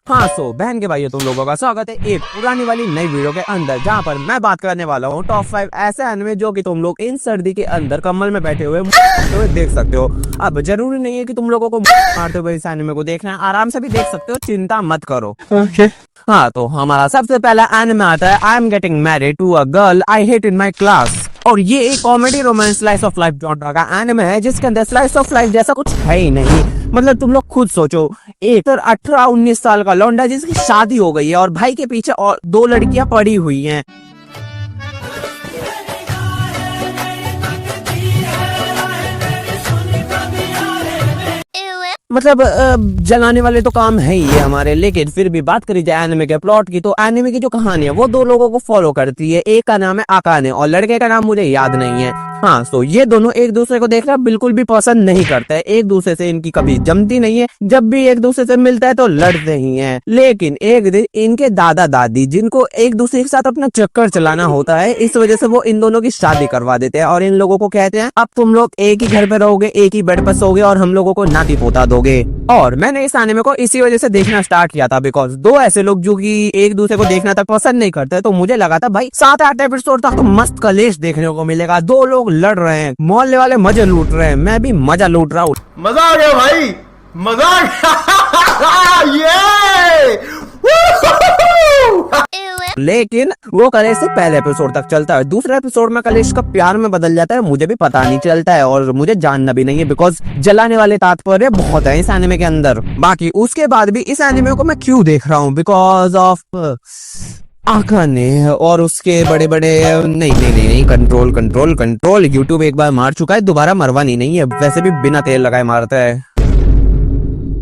हाँ सो बहन के भाइयों तुम लोगों का स्वागत है एक पुरानी वाली नई वीडियो के अंदर, जहाँ पर मैं बात करने वाला हूँ टॉप 5 ऐसे एनिमे जो कि तुम लोग इन सर्दी के अंदर कम्बल में बैठे हुए देख सकते हो। अब जरूरी नहीं है कि तुम लोगों को मारते हुए इस एनिमे को देखना है, आराम से भी देख सकते हो, चिंता मत करो। हाँ तो हमारा सबसे पहला एनिमे आता है I am getting married to a girl I hate in my class. और ये एक comedy romance slice of life genre का एनिमे है, जिसके अंदर स्लाइस ऑफ लाइफ जैसा कुछ है ही नहीं। मतलब तुम लोग खुद सोचो, एक 18-19 साल का लौंडा जिसकी शादी हो गई है और भाई के पीछे और 2 लड़कियां पड़ी हुई हैं। मतलब जलाने वाले तो काम है ही है हमारे। लेकिन फिर भी बात करी जाए एनिमे के प्लॉट की, तो एनिमे की जो कहानी है वो 2 लोगों को फॉलो करती है। एक का नाम है आकाने और लड़के का नाम मुझे याद नहीं है। हाँ तो ये दोनों एक दूसरे को देखना बिल्कुल भी पसंद नहीं करते, एक दूसरे से इनकी कभी जमती नहीं है, जब भी एक दूसरे से मिलता है तो लड़ते ही हैं। लेकिन एक दिन इनके दादा दादी, जिनको एक दूसरे के साथ अपना चक्कर चलाना होता है, इस वजह से वो इन दोनों की शादी करवा देते हैं और इन लोगों को कहते हैं अब तुम लोग एक ही घर पे रहोगे, एक ही बेड पर सोओगे और हम लोगों को नाती पोता दोगे। और मैंने इस एनिमे को इसी वजह से देखना स्टार्ट किया था, बिकॉज 2 ऐसे लोग जो कि एक दूसरे को देखना तक पसंद नहीं करते, तो मुझे लगा था भाई 7-8 एपिसोड तक तो मस्त कलेश देखने को मिलेगा। 2 लोग लड़ रहे हैं, मोहल्ले वाले मजे लूट रहे हैं, मैं भी मजा लूट रहा हूँ। मजा आ गया भाई, मजा आ गया। लेकिन वो कलेश से पहले एपिसोड तक चलता है, दूसरे एपिसोड में कलेश का प्यार में बदल जाता है, मुझे भी पता नहीं चलता है और मुझे जानना भी नहीं है, बिकॉज जलाने वाले तात्पर्य बहुत है इस एनिमे के अंदर। बाकी उसके बाद भी इस एनिमे को मैं क्यों देख रहा हूँ, बिकॉज ऑफ आकाने और उसके बड़े बड़े नहीं कंट्रोल यूट्यूब एक बार मार चुका है, दोबारा मरवानी नहीं है, वैसे भी बिना तेल लगाए मारता है।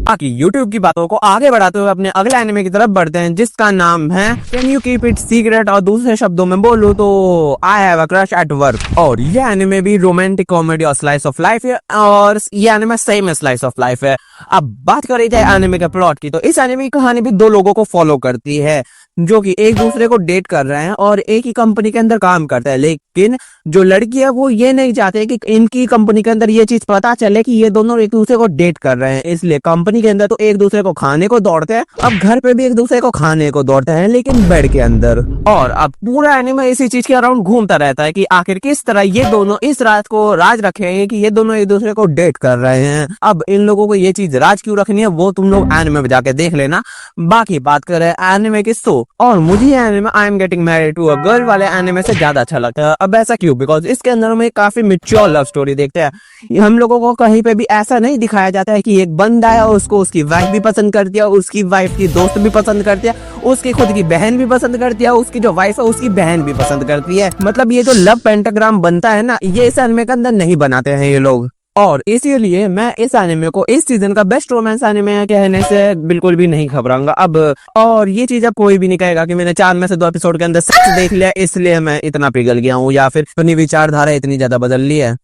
बाकी YouTube की बातों को आगे बढ़ाते हुए अपने अगले एनिमे की तरफ बढ़ते हैं, जिसका नाम है can you keep it secret, और दूसरे शब्दों में बोलूं तो I have a crush at work. और ये एनिमे भी रोमांटिक कॉमेडी और स्लाइस ऑफ लाइफ है, और ये एनिमे सही में स्लाइस ऑफ लाइफ है। अब बात करी जाए एनिमे के प्लॉट की, तो इस एनिमे की कहानी भी 2 लोगों को फॉलो करती है जो कि एक दूसरे को डेट कर रहे हैं और एक ही कंपनी के अंदर काम करते हैं। लेकिन जो लड़की है वो ये नहीं चाहते कि इनकी कंपनी के अंदर ये चीज पता चले कि ये दोनों एक दूसरे को डेट कर रहे हैं, इसलिए कंपनी के अंदर तो एक दूसरे को खाने को दौड़ते हैं, अब घर पे भी एक दूसरे को खाने को दौड़ते हैं, लेकिन बेड के अंदर। और अब पूरा एनिमे इसी चीज के अराउंड घूमता रहता है कि आखिर किस तरह ये दोनों इस रात को राज रखेंगे कि ये दोनों एक दूसरे को डेट कर रहे हैं। अब इन लोगों को ये चीज राज क्यों रखनी है वो तुम लोग एनिमे में जाके देख लेना। बाकी बात कर रहे हैं एनिमे की, और मुझे ये anime I am getting married to a girl वाले एनिमे से ज्यादा अच्छा लगता है। अब ऐसा क्यों, बिकॉज इसके अंदर हम एक काफी मैच्योर लव स्टोरी देखते हैं। हम लोगों को कहीं पे भी ऐसा नहीं दिखाया जाता है कि एक बंदा है उसको उसकी वाइफ भी पसंद करती है, उसकी वाइफ की दोस्त भी पसंद करती है, उसकी खुद की बहन भी पसंद करती है, उसकी जो वाइफ है उसकी बहन भी पसंद करती है। मतलब ये जो लव पेंटाग्राम बनता है ना, ये इस एनिमे के अंदर नहीं बनाते हैं ये लोग। और इसीलिए मैं इस एनिमे को इस सीजन का बेस्ट रोमांस एनिमे कहने से बिल्कुल भी नहीं घबराऊंगा अब। और ये चीज अब कोई भी नहीं कहेगा कि मैंने 4 में से 2 एपिसोड के अंदर सच देख लिया इसलिए मैं इतना पिघल गया हूँ, या फिर अपनी विचारधारा इतनी ज्यादा बदल ली है।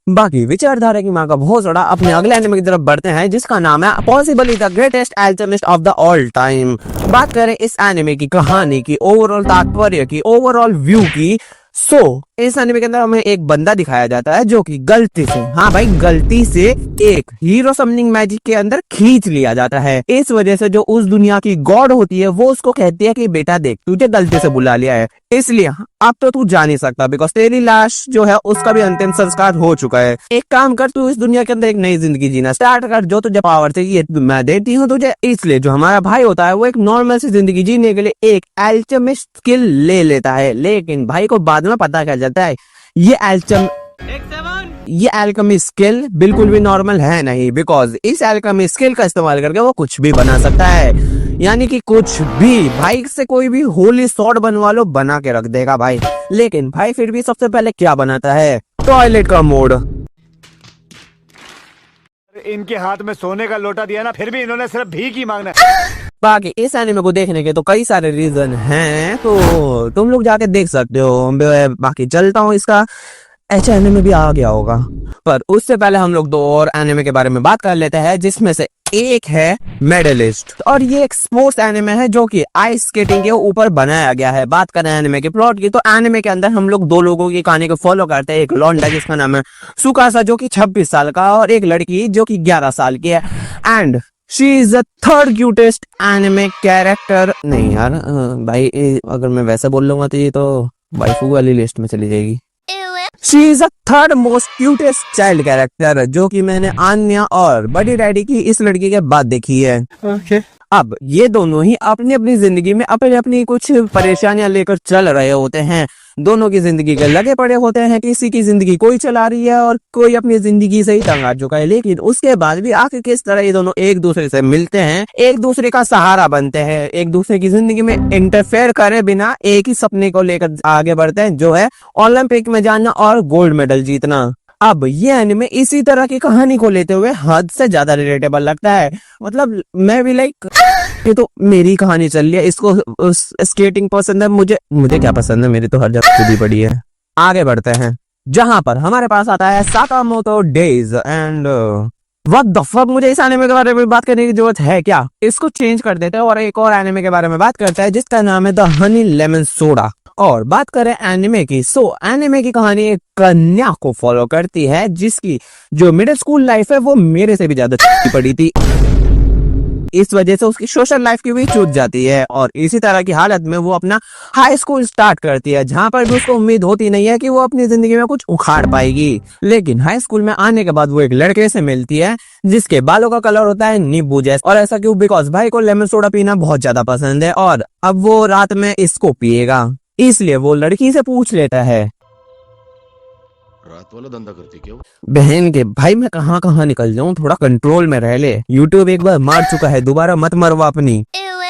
बाकी विचारधारा की माँ का बहुत बड़ा। अपने अगले एनिमे की तरफ बढ़ते हैं, जिसका नाम है possibly the greatest alchemist of the all time. बात करें इस एनिमे की कहानी की, ओवरऑल तात्पर्य की, ओवरऑल व्यू की, इस एनिमे के अंदर हमें एक बंदा दिखाया जाता है जो कि गलती से, हाँ भाई गलती से, एक हीरो समनिंग मैजिक के अंदर खींच लिया जाता है। इस वजह से जो उस दुनिया की गॉड होती है वो उसको कहती है कि बेटा देख तुझे गलती से बुला लिया है, इसलिए अब तो तू जा नहीं सकता, बिकॉज तेरी लाश जो है उसका भी अंतिम संस्कार हो चुका है। एक काम कर, तू इस दुनिया के अंदर एक नई जिंदगी जीना स्टार्ट कर, जो तुझे पावर चाहिए मैं देती हूँ तुझे। इसलिए जो हमारा भाई होता है वो एक नॉर्मल सी जिंदगी जीने के लिए एक अल्केमिस्ट स्किल ले लेता है। लेकिन भाई को बाद में पता चल जाता है ये अल्केमी स्किल बिल्कुल भी नॉर्मल है नहीं, बिकॉज इस अल्केमी स्किल का इस्तेमाल करके वो कुछ भी बना सकता है, यानी कि कुछ भी। भाई से कोई भी होली स्वॉर्ड बनवा लो, बना के रख देगा भाई। लेकिन भाई फिर भी सबसे पहले क्या बनाता है, टॉयलेट का मोड। इनके हाथ में सोने का लोटा दिया ना, फिर भी इन्होंने सिर्फ भीख ही मांगना। बाकी इस एनिमे को देखने के तो कई सारे रीजन हैं, तो तुम लोग जाके देख सकते हो। बाकी चलता हूँ, इसका अच्छा एनिमे भी आ गया होगा, पर उससे पहले हम लोग 2 और एनिमे के बारे में बात कर लेते हैं, जिसमें से एक है मेडलिस्ट, और ये एक स्पोर्ट्स एनिमे है जो कि आइस स्केटिंग के ऊपर बनाया गया है। बात करें एनिमे के प्लॉट की, तो एनिमे के अंदर हम लोग 2 लोगों की कहानी को फॉलो करते हैं। एक लौंडा जिसका नाम है सुकासा जो कि 26 साल का, और एक लड़की जो कि 11 साल की है। And she is the third cutest anime character. नहीं यार भाई अगर मैं वैसे बोल लूंगा तो ये तो वाइफू वाली लिस्ट में चली जाएगी। She is the third most cutest child character जो कि मैंने आन्या और बड़ी डैडी की इस लड़की के बाद देखी है। अब ये दोनों ही अपनी अपनी जिंदगी में अपनी अपनी कुछ परेशानियां लेकर चल रहे होते हैं। दोनों की जिंदगी के लगे पड़े होते हैं, किसी की जिंदगी कोई चला रही है और कोई अपनी जिंदगी से ही तंग आ चुका है। लेकिन उसके बाद भी आखिर किस तरह ये दोनों एक दूसरे से मिलते हैं, एक दूसरे का सहारा बनते हैं, एक दूसरे की जिंदगी में इंटरफेयर करे बिना एक ही सपने को लेकर आगे बढ़ते हैं, जो है ओलंपिक में जाना और गोल्ड मेडल जीतना। अब ये एनिमे इसी तरह की कहानी को लेते हुए हद से ज्यादा रिलेटेबल लगता है। मतलब मैं भी लाइक ये तो मेरी कहानी चल रही है, इसको स्केटिंग पसंद है, मुझे क्या पसंद है, मेरी तो हर जगह खुदी पड़ी है। आगे बढ़ते हैं जहां पर हमारे पास आता है Sakamoto days and what the fuck. मुझे इस एनिमे के बारे में बात करने की जरूरत है क्या? इसको चेंज कर देते हैं और एक और एनिमे के बारे में बात करते हैं जिसका नाम है द हनी लेमन सोडा। और बात करें एनिमे की, एनिमे की कहानी एक कन्या को फॉलो करती है जिसकी जो मिडिल स्कूल लाइफ है वो मेरे से भी ज्यादा पड़ी थी। इस वजह से उसकी सोशल लाइफ की भी छूट जाती है और इसी तरह की हालत में वो अपना हाई स्कूल स्टार्ट करती है, जहां पर भी उसको उम्मीद होती नहीं है कि वो अपनी जिंदगी में कुछ उखाड़ पाएगी। लेकिन हाई स्कूल में आने के बाद वो एक लड़के से मिलती है जिसके बालों का कलर होता है नींबू जैसा। और ऐसा क्यों? बिकॉज भाई को लेमन सोडा पीना बहुत ज्यादा पसंद है और अब वो रात में इसको पिएगा, इसलिए वो लड़की से पूछ लेता है रात वाला धंधा करती क्यों? बहन के भाई मैं कहाँ निकल जाऊं, थोड़ा कंट्रोल में रह ले। यूट्यूब एक बार मार चुका है, दोबारा मत मरवा अपनी।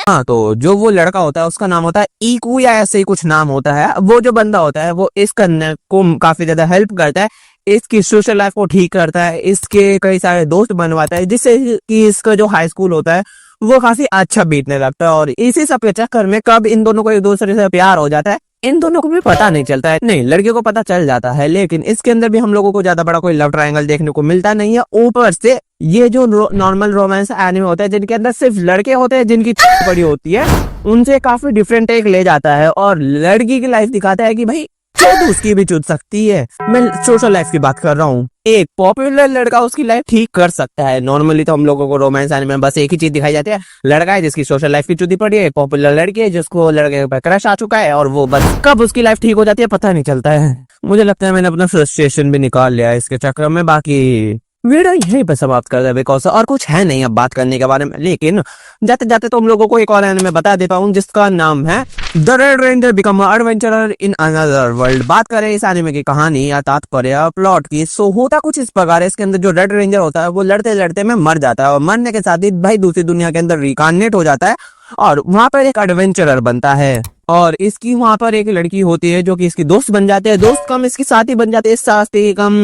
हाँ तो जो वो लड़का होता है उसका नाम होता है ईकू या ऐसे ही कुछ नाम होता है। वो जो बंदा होता है वो इस कन्या को काफी ज्यादा हेल्प करता है, इसकी सोशल लाइफ को ठीक करता है, इसके कई सारे दोस्त बनवाता है, जिससे कि इसका जो हाई स्कूल होता है वो काफी अच्छा बीतने लगता है। और इसी सब के चक्कर में कब इन दोनों को एक दूसरे से प्यार हो जाता है इन दोनों को भी पता नहीं चलता है। नहीं, लड़कियों को पता चल जाता है, लेकिन इसके अंदर भी हम लोगों को ज्यादा बड़ा कोई लव ट्रायंगल देखने को मिलता नहीं है। ऊपर से ये जो नॉर्मल रोमांस एनिमे होता है जिनके अंदर सिर्फ लड़के होते हैं जिनकी बड़ी होती है, उनसे काफी डिफरेंट टेक ले जाता है और लड़की की लाइफ दिखाता है कि भाई तो उसकी भी चुन सकती है। मैं सोशल लाइफ की बात कर रहा हूँ, एक पॉपुलर लड़का उसकी लाइफ ठीक कर सकता है। नॉर्मली तो हम लोगों को रोमांस एनिमे में बस एक ही चीज दिखाई जाती है, लड़का है जिसकी सोशल लाइफ की चुदी पड़ी है, पॉपुलर लड़की है जिसको लड़के पर क्रश आ चुका है और वो बस कब उसकी लाइफ ठीक हो जाती है पता नहीं चलता है। मुझे लगता है मैंने अपना फ्रस्ट्रेशन भी निकाल लिया है इसके चक्कर में। बाकी वीडियो यहीं पर समाप्त कर दे बिकॉज और कुछ है नहीं अब बात करने के बारे में। लेकिन जाते जाते तुम लोगों को एक और एनिमे बता देता हूँ जिसका नाम है the red ranger become adventurer in another world. बात करें इस एनिमे की कहानी या तात्पर्य प्लॉट की, सो होता कुछ इस प्रकार है। इसके अंदर जो रेड रेंजर होता है वो लड़ते लड़ते में मर जाता है और मरने के साथ ही भाई दूसरी दुनिया के अंदर रिकार्नेट हो जाता है और वहां पर एक एडवेंचरर बनता है। और इसकी वहां पर एक लड़की होती है जो कि इसकी दोस्त बन जाती है, दोस्त कम इसकी साथी बन जाती है, साथी कम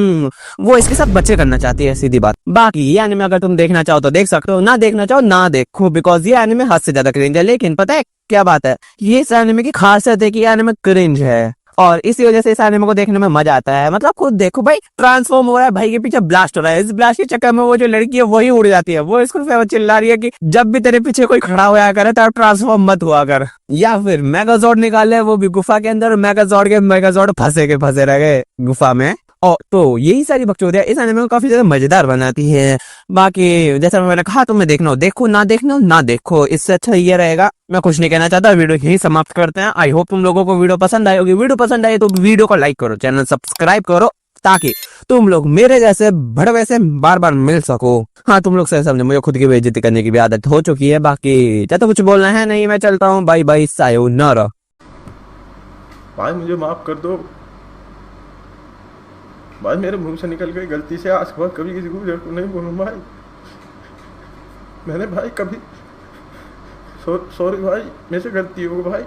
वो इसके साथ बच्चे करना चाहती है, सीधी बात। बाकी ये एनिमे अगर तुम देखना चाहो तो देख सकते हो, ना देखना चाहो ना देखो बिकॉज ये एनिमे हद से ज्यादा क्रिंज है। लेकिन पता है क्या बात है, ये इस एनिमे की खासियत है कि ये एनिमे क्रिंज है और इसी वजह से इस एनिमे को देखने में मजा आता है। मतलब खुद देखो भाई, ट्रांसफॉर्म हो रहा है, भाई के पीछे ब्लास्ट हो रहा है, इस ब्लास्ट के चक्कर में वो जो लड़की है वही उड़ जाती है। वो इसको चिल्ला रही है कि जब भी तेरे पीछे कोई खड़ा होया करे तब ट्रांसफॉर्म मत हुआ कर। या फिर मेगाजॉर्ड निकाले वो भी गुफा के अंदर, मेगाजॉर्ड फंसे रह गए गुफा में। और तो यही सारी बकचोदियां इस एनिमे को काफी ज्यादा मजेदार बनाती है। बाकी जैसा मैंने कहा तुम्हें देखना हो देखो, ना देखना हो ना देखो, इससे अच्छा ये रहेगा। मैं कुछ नहीं कहना चाहता, वीडियो यही समाप्त करते हैं। आई होप तुम लोगों को वीडियो पसंद आई होगी। वीडियो पसंद आई तो वीडियो को लाइक करो, चैनल सब्सक्राइब करो ताकि तुम लोग मेरे जैसे भड़वे से बार बार मिल सको। हाँ तुम लोग सही समझे, मुझे खुद की बेइज्जती करने की भी आदत हो चुकी है। बाकी ज्यादा कुछ बोलना है नहीं, मैं चलता हूँ। बाय बाय, सायोनारा। भाई मुझे माफ़ कर दो भाई, मेरे मुंह से निकल गई गलती से। आज के बाद कभी किसी को नहीं बोलूँ भाई। मैंने भाई कभी सॉरी भाई, मेरे से गलती हो भाई।